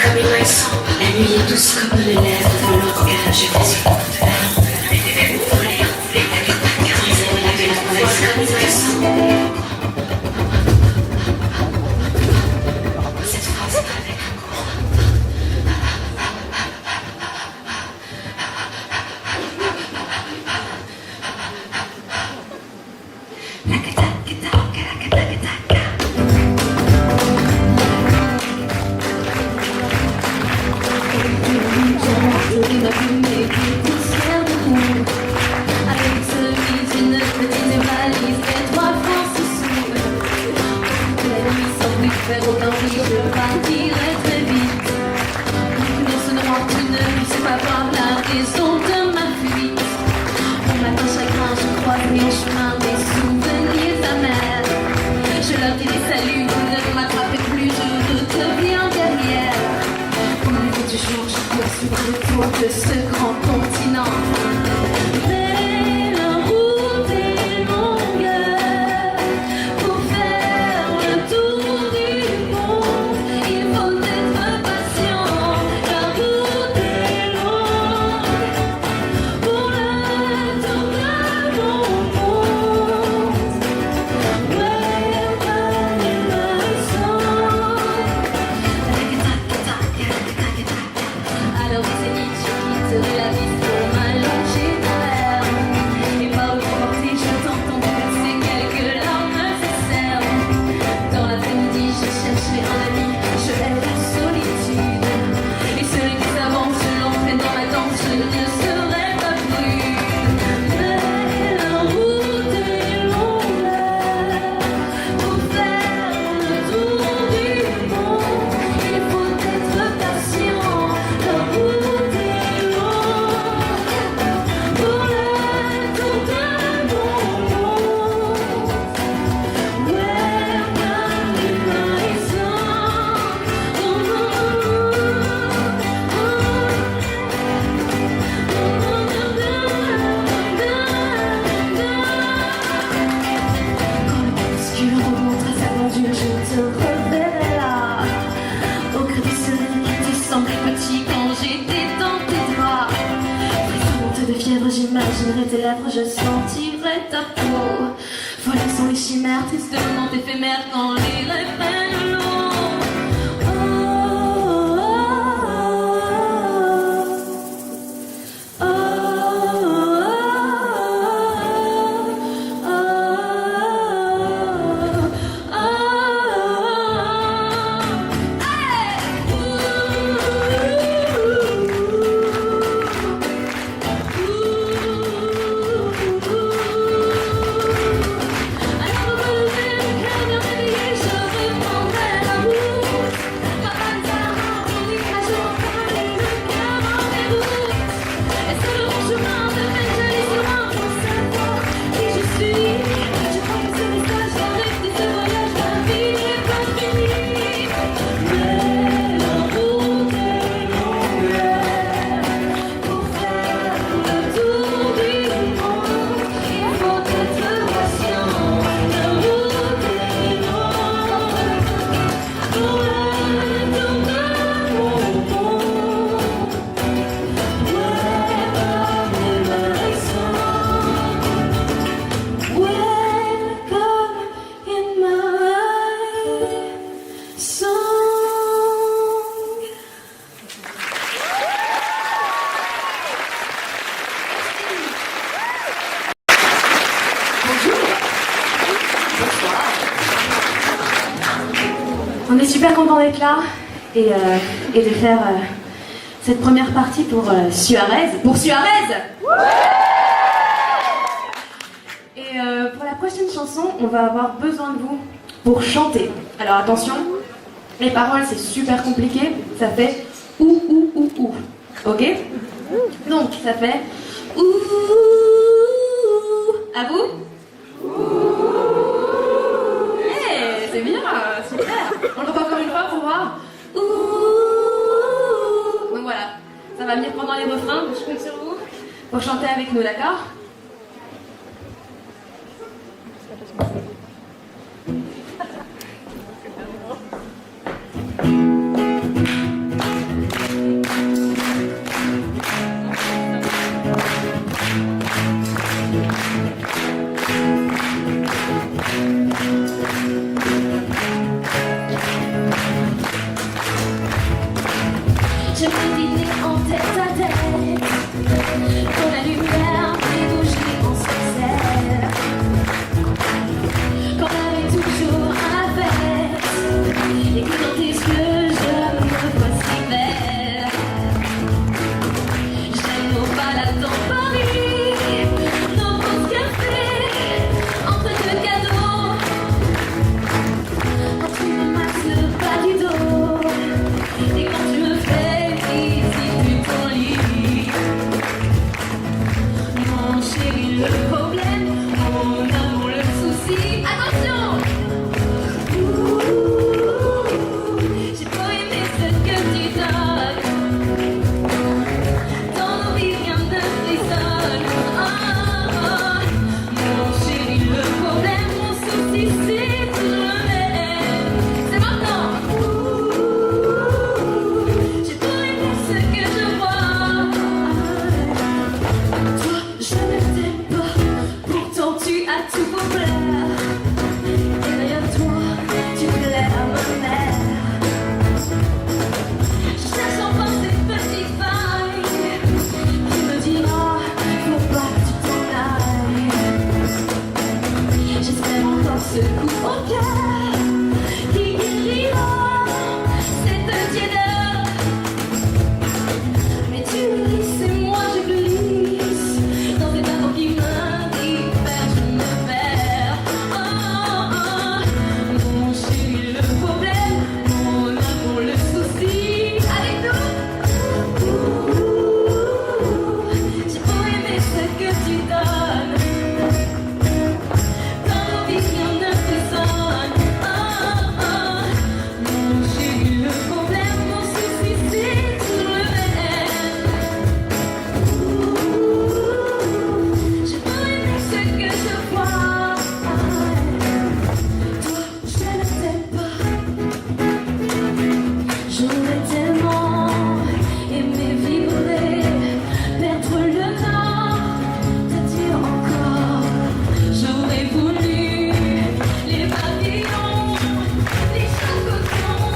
Comme une sang, la nuit est douce comme les lèvres de l'organe. Je fais sur le de la lampe, cette phrase avec un courant. De ce grand continent. Mais la route est longue pour faire le tour du monde. Il faut être patient. La route est longue pour le tour du monde. Alors les ennemis de la vie pour m'allonger dans l'air. Et par le porter, je t'entends verser quelques larmes nécessaires. Dans l'après-midi, je chercherai un ami, je hais la solitude. Et celui qui s'avance, je l'entraîne dans ma danse, je ne serai pas prude. Mais la route est longue pour faire le tour du monde. Il faut être patient. La route est j'imaginerai tes lèvres, je sentirai ta peau. Voilà sont les chimères, tristes moments éphémères quand les rêves prennent l'eau. On est super content d'être là et de faire cette première partie pour Suarez. Pour Suarez! Et pour la prochaine chanson, on va avoir besoin de vous pour chanter. Alors attention, les paroles c'est super compliqué, ça fait ou ou ou ou. Ok? Donc, ça fait ouh. À vous? Hey, c'est bien, super. On le refait encore une fois pour voir. Ouh. Donc voilà, ça va venir pendant les refrains. Je compte sur vous pour chanter avec nous, d'accord? Je me dîner en tête à tête, quand la lumière fait bouger en sorcelle, quand la est toujours à la fête, et que dans tes yeux je me vois si belle. J'aime nos balades dans Paris, nos pauses café, entre deux cadeaux, quand tu me masses le bas du dos, et quand tu me fais mon chéri, le problème, mon amour, le souci. Attention! J'ai pas aimé ce que tu donnes. Dans nos vies, rien ne frissonne. Mon chéri, le problème, mon souci, c'est toujours le même. C'est maintenant! J'ai pas aimé ce que je vois. Je ne t'aime pas, pourtant tu as tout pour plaire. Et derrière toi, tu plais à ma mère. Je cherche enfin cette petite faille qui me dira, faut pas que tu t'en ailles. J'espère encore ce coup au cœur qui guérira cette tiédeur. Mais tu glisses et moi je glisse dans cet amour qui m'indiffère, je me perds. Mon chéri, le problème, mon amour, le souci. Avec nous, j'ai beau aimer ce que tu donnes. Dans nos vies, rien ne frissonne. Mon chéri, le problème, mon souci, c'est toujours le même. J'ai pas aimé ce que je vois. Toi, je ne t'aime pas. J'aurais tellement aimé vibrer, perdre le nord, te dire encore. J'aurais voulu les papillons, les chocotons,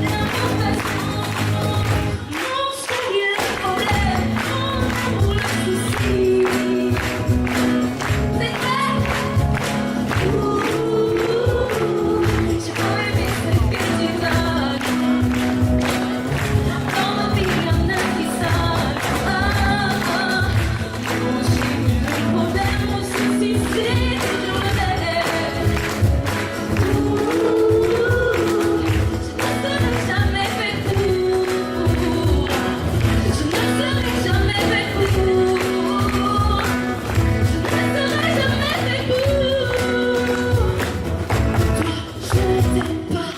l'amour patient. Mon chéri, le problème, mon amour, le souci. C'est vrai. J'ai pas aimé ce que tu donnes. Dans nos vies, rien ne frissonne. Mon chéri, le problème, mon souci, c'est toujours le même. Je ne serai jamais fait pour. Je ne serai jamais fait pour. Je ne serai jamais fait pour. Toi, je ne t'aime pas.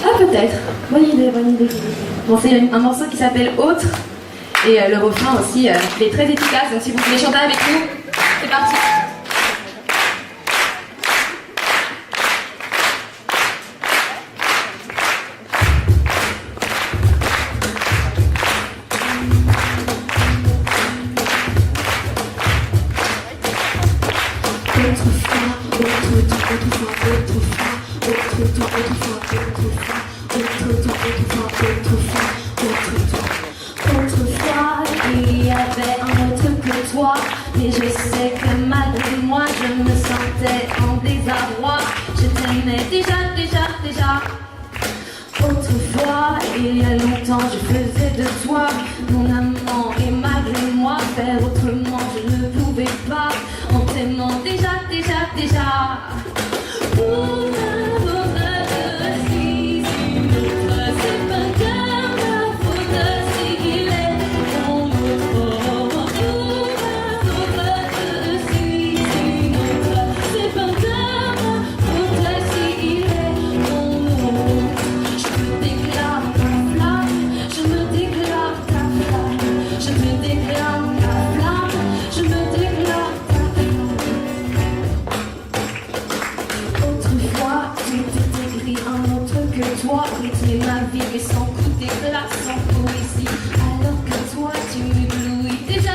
Ah, peut-être. Bonne idée, bonne idée. Bon, c'est un morceau qui s'appelle Autre. Et le refrain aussi, il est très efficace. Donc si vous voulez chanter avec nous, c'est parti. Autrefois, il y avait un autre que toi, mais je sais que malgré moi, je me sens déjà. Autrefois, il y a longtemps, je faisais de toi mon amant. Et malgré moi, faire autrement, je ne pouvais pas. En t'aimant déjà. Toi, rythmer ma vie, mais sans coup d'éclat, sans poésie. Alors que toi, tu m'éblouis déjà.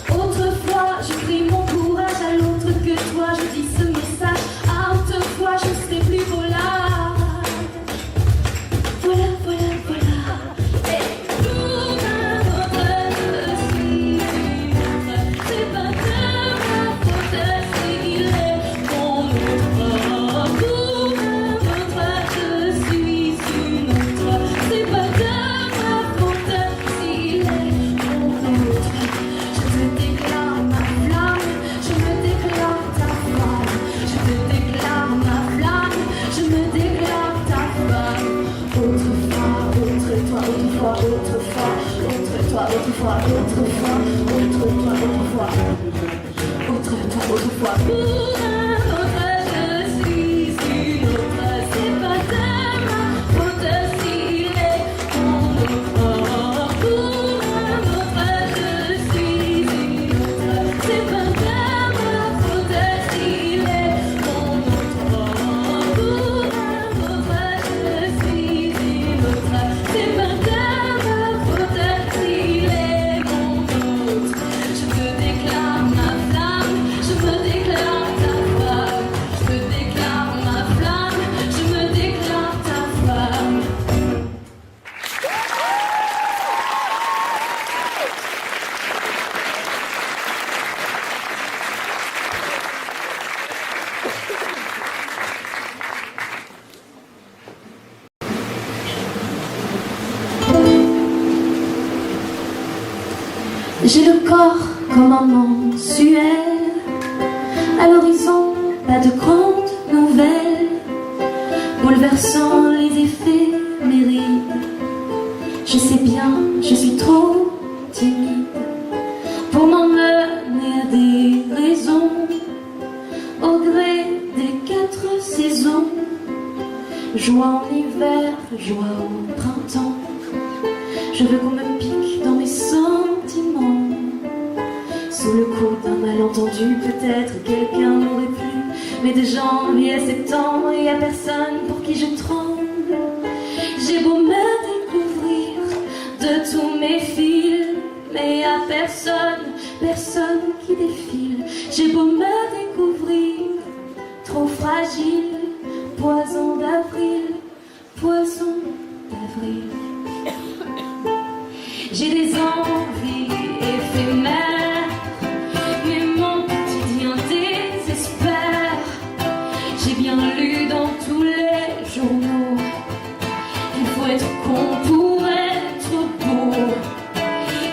Autrefois, je prie mon courage à l'autre que toi, je dis ce message. À haute voix, je serai plus volage. Voilà. Autrefois. J'ai le corps comme un mensuel. À l'horizon, pas de grandes nouvelles, bouleversant les éphémérides. Je sais bien, je suis trop timide pour m'emmener à des raisons, au gré des 4 saisons. Joie en hiver, joie au printemps. Je veux qu'on me pique dans mes sentiments. Sous le coup d'un malentendu, peut-être quelqu'un m'aurait plu. Mais de janvier à septembre, il n'y a personne pour qui je tremble. J'ai beau me découvrir de tous mes fils, mais il n'y a personne qui défile. J'ai beau me découvrir trop fragile, poison d'avril. J'ai des envies éphémères, mais mon quotidien désespère. J'ai bien lu dans tous les journaux qu'il faut être con pour être beau.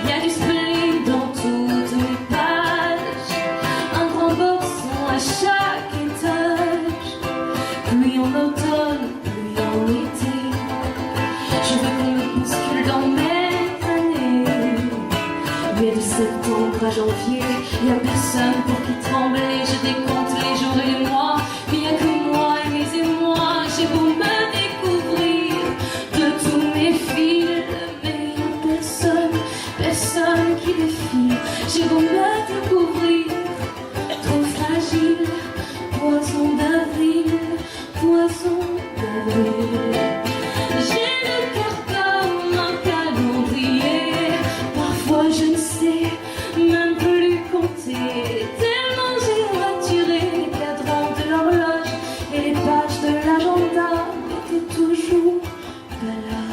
Il y a du spleen dans toutes les pages, un grand boxon à chaque étage. Pluie en automne, pluie en été, je veux qu'on me bouscule dans mes de septembre à janvier, il n'y a personne pour qui trembler. Je décompte les jours et les mois, mais il n'y a que moi et mes émois. J'ai beau me découvrir de tous mes fils, mais il n'y a personne qui défile. J'ai beau me découvrir trop fragile, poison d'avril. J'ai le cœur comme un calendrier. Parfois je ne sais même plus compter, tellement j'ai raturé les cadrans de l'horloge et les pages de l'agenda étaient toujours pas là.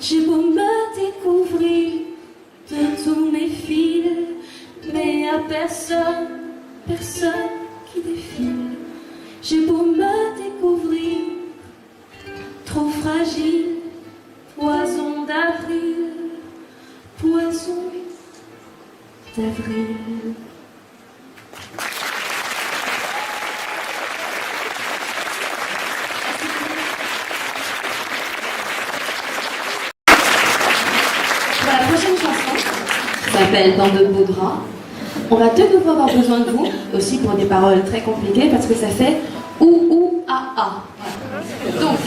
J'ai beau me découvrir de tous mes fils, mais y a personne qui qui défile. J'ai beau me découvrir, trop fragile, poison d'avril, poison d'avril. Pour la prochaine chanson, qui s'appelle Dans de beaux draps, on va de nouveau avoir besoin de vous, aussi pour des paroles très compliquées, parce que ça fait ou, a. Voilà. Donc,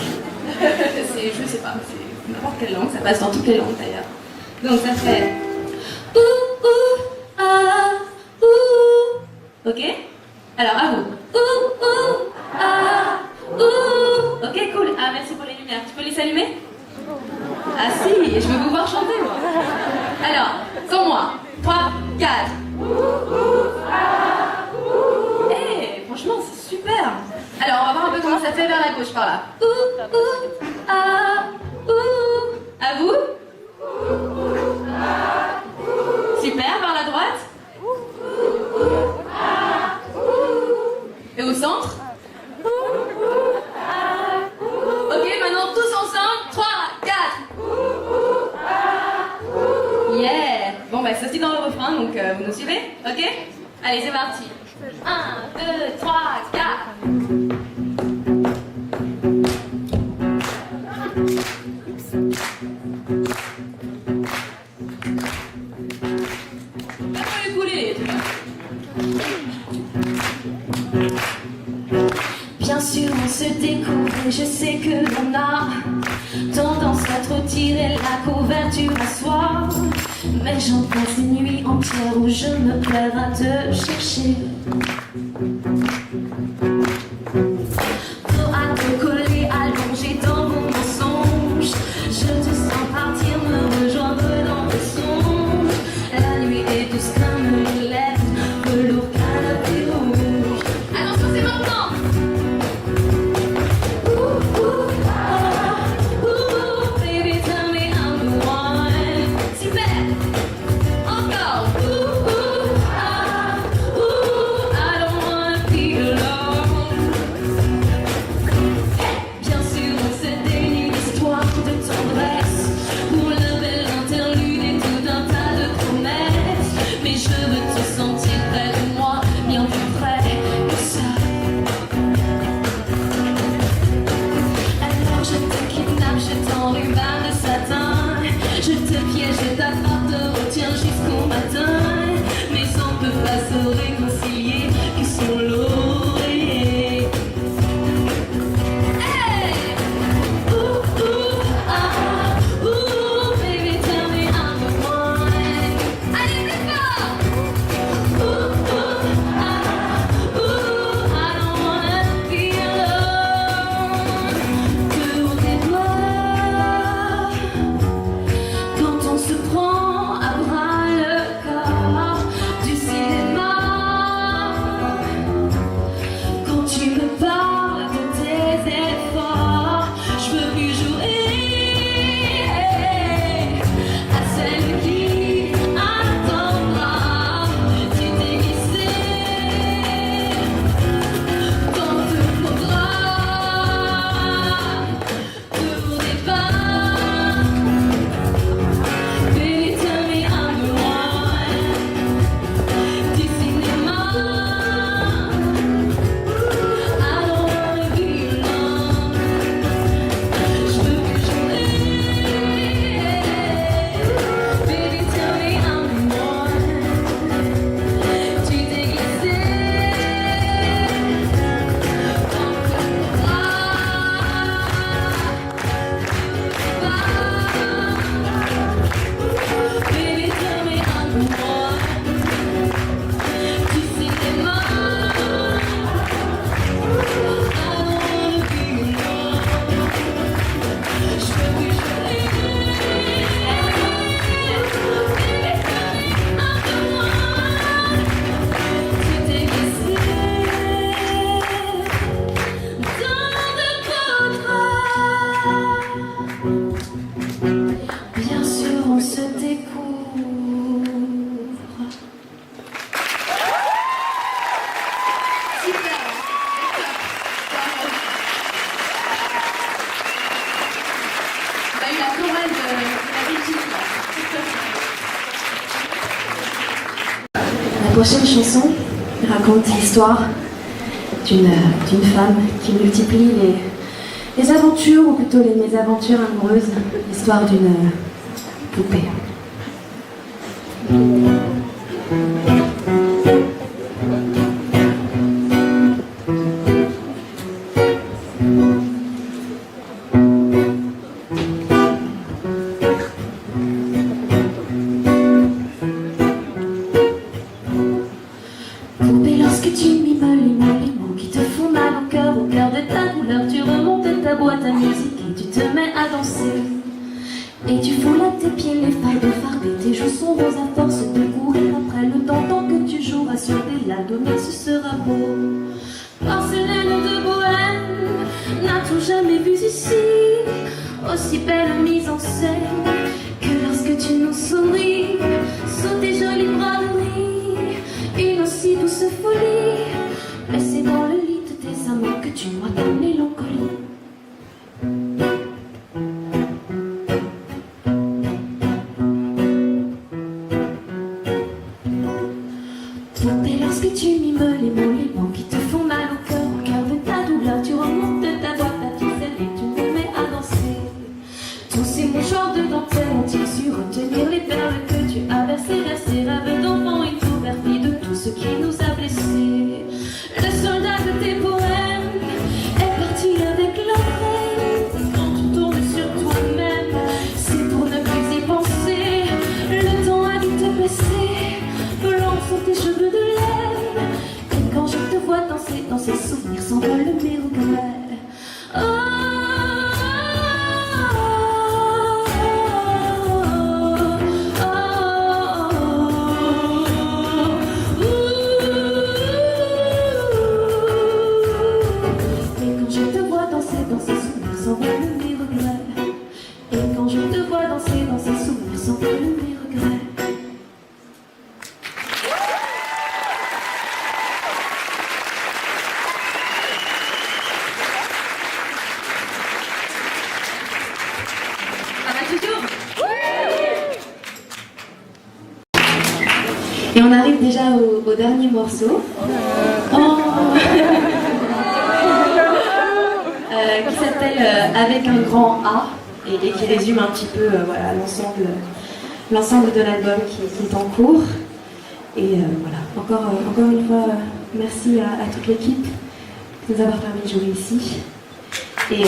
je sais pas, c'est n'importe quelle langue, ça passe dans toutes les langues d'ailleurs. Donc ça fait a, ok? Alors à vous. A, ok, cool. Ah, merci pour les lumières. Tu peux les allumer? Ah si, je veux vous voir chanter moi. Alors, sans moi. 3, 4. Eh, franchement, c'est super. Alors, on va voir un peu comment ça fait vers la gauche par là. À vous. Super, par la droite. Et au centre. Ok, maintenant tous ensemble. 3, 4. Yeah. Bon, bah, c'est aussi dans le refrain, donc vous nous suivez? Ok? Allez, c'est parti. 1, 2, 3, 4. Bien sûr, on se découvre et je sais que l'on a tendance à trop tirer la couverture à soi. Mais j'en passe des nuits entières où je me perds à te chercher. Dos à te coller, allongé dans mon mensonge. Je te sens partir, me rejoindre dans tes songes. La nuit est douce comme les lèvres, velours canapé rouge. Attention, c'est maintenant! Baby, tell me I'm the one. Super! Encore! I don't wanna be alone. Bien sûr, on se dénie l'histoire de tendresse pour le bel interlude et tout un tas de promesses. Mais je veux te sentir près de moi, bien plus près que ça. Alors je te kidnappe, je t'enrubane de satin. Je te piège, je t'apporte, te retiens jusqu'au matin. Mais on ne peut pas se réconcilier que sur l'oreiller. Hey! Baby, tell me I'm the one. Allez, c'est fort! I don't wanna be alone. Pour tes doigts, quand on se prend à bras le corps du cinéma. prochaine chanson raconte l'histoire d'une femme qui multiplie les aventures, ou plutôt les mésaventures amoureuses, l'histoire d'une poupée. Poupée, lorsque tu mimes les mots qui te font mal au cœur de ta douleur, tu remontes ta boîte à musique et tu te mets à danser. Et tu fous là tes pieds, les failles de fardé, tes joues sont roses à force de courir après le temps. Tant que tu joueras sur des lames, ce sera beau. Porcelaine de Bohème, n'a-t-on jamais vu ici aussi belle mise en scène que lorsque tu nous souris sous tes jolies braderies, une aussi douce folie. Mais c'est dans le lit de tes amants que tu vois ta mélancolie. Poupée, lorsque tu mimes les mots qui te font mal au cœur de ta douleur, tu remontes ta boîte à ficelle et tu te mets à danser. Tous ces mouchoirs de dentelle ont-ils su retenir les perles que tu as versées, rêves d'enfants et tout perfide de tout ce qui nous a blessés. Le soldat de tes poèmes est parti avec l'entraîne. Quand tu tournes sur toi-même, c'est pour ne plus y penser. Le temps a dû te blesser, blancs sont tes cheveux de laine. Et quand je te vois danser, dans ces souvenirs s'envolent mes regrets. Oh, et on arrive déjà au dernier morceau, qui s'appelle Avec un grand A, et qui résume un petit peu voilà, l'ensemble de l'album qui est en cours. Et voilà, encore une fois, merci à toute l'équipe de nous avoir permis de jouer ici. Et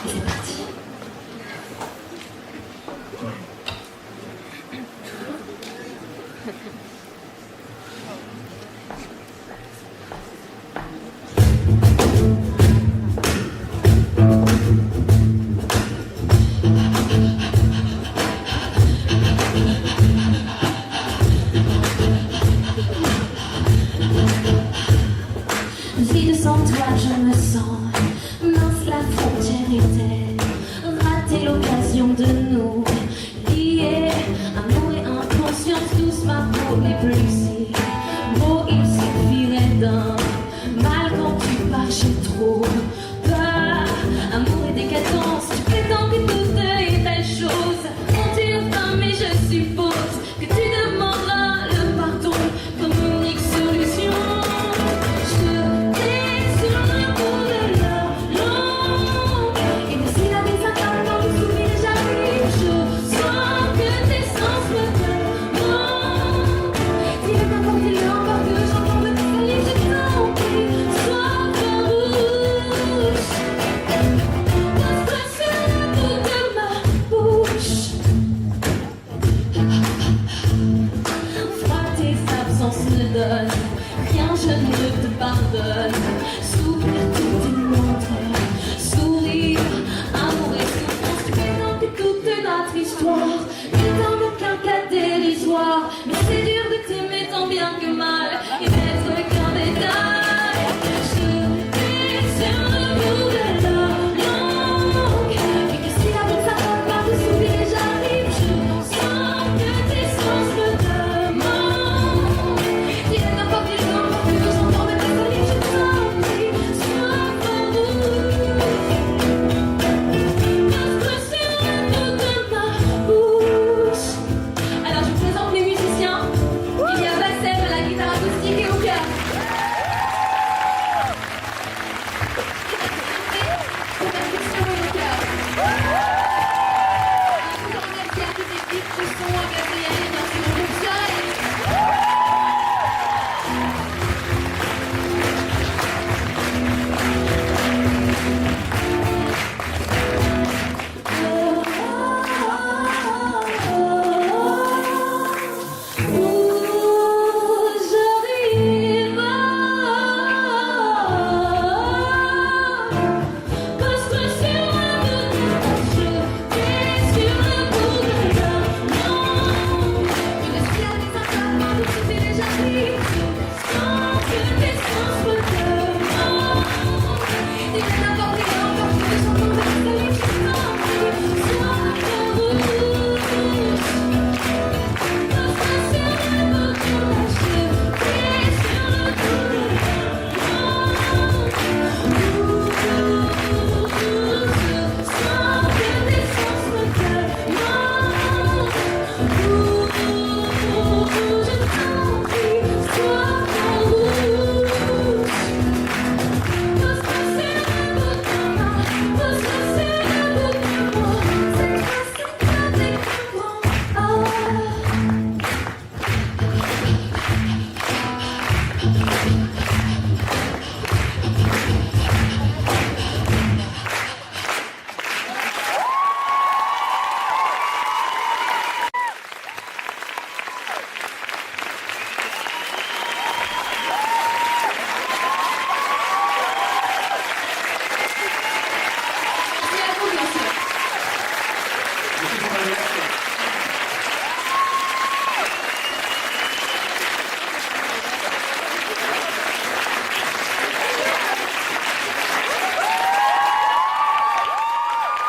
c'est parti. Vide sans toi, je me sens mince, la frontière était rater l'occasion de nous lier. Amour et inconscience, tous ma peau éblouissée. Beau, il suffirait d'un mal quand tu marches trop bas. Amour et décadence, tu prétends que toutes les belles choses ont une fin, mais je suppose que tu demanderas le pardon comme unique solution. Rien, je ne te pardonne.